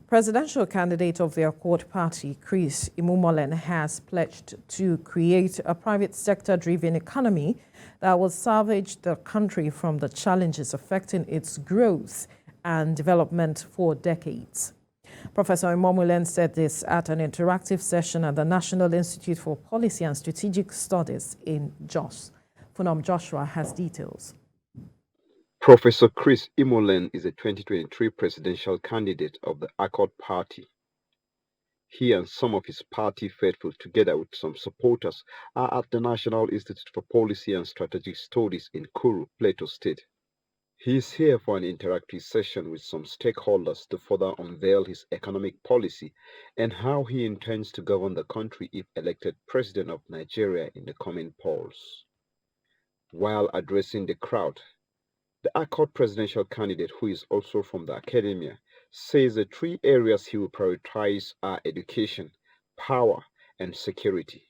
Presidential candidate of the Accord Party, Chris Imumolen, has pledged to create a private sector-driven economy that will salvage the country from the challenges affecting its growth and development for decades. Professor Imomulen said this at an interactive session at the National Institute for Policy and Strategic Studies in Jos. Funam Joshua has details. Professor Chris Imumolen is a 2023 presidential candidate of the Accord Party. He and some of his party faithful, together with some supporters, are at the National Institute for Policy and Strategic Studies in Kuru, Plateau State. He is here for an interactive session with some stakeholders to further unveil his economic policy and how he intends to govern the country if elected president of Nigeria in the coming polls. While addressing the crowd, the Accord presidential candidate, who is also from the academia, says the three areas he will prioritize are education, power, and security.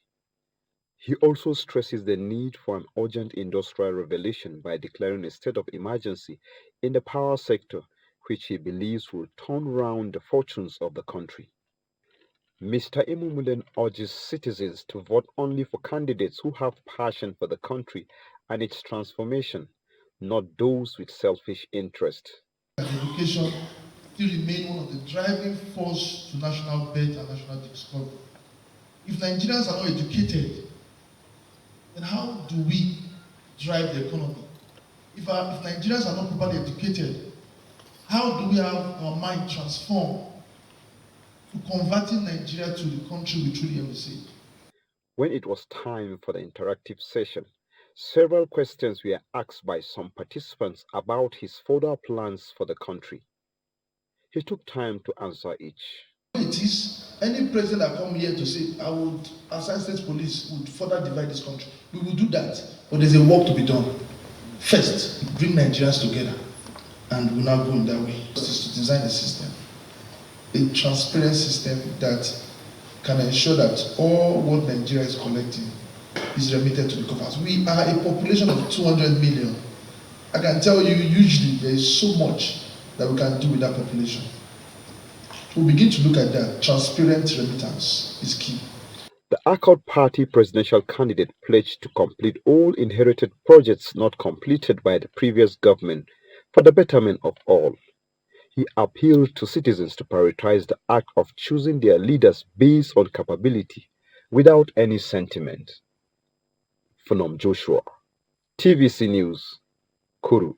He also stresses the need for an urgent industrial revolution by declaring a state of emergency in the power sector, which he believes will turn around the fortunes of the country. Mr. Imomulen urges citizens to vote only for candidates who have passion for the country and its transformation, not those with selfish interest. Education still remains one of the driving force to national birth and national discovery. If Nigerians are not educated, then how do we drive the economy? If Nigerians are not properly educated, how do we have our mind transformed to converting Nigeria to the country we truly want to see? When it was time for the interactive session, several questions were asked by some participants about his further plans for the country. He took time to answer each. It is any president that come here to say, I would, assign state police, would further divide this country. We will do that, but there's a work to be done. First, bring Nigerians together, and we'll now go in that way. Is to design a system, a transparent system that can ensure that all what Nigeria is collecting is remitted to the coffers. We are a population of 200 million. I can tell you, usually there is so much that we can do with that population. We'll begin to look at that. Transparent remittance is key. The Accord Party presidential candidate pledged to complete all inherited projects not completed by the previous government for the betterment of all. He appealed to citizens to prioritize the act of choosing their leaders based on capability without any sentiment. Funam Joshua, TVC News, Kuru.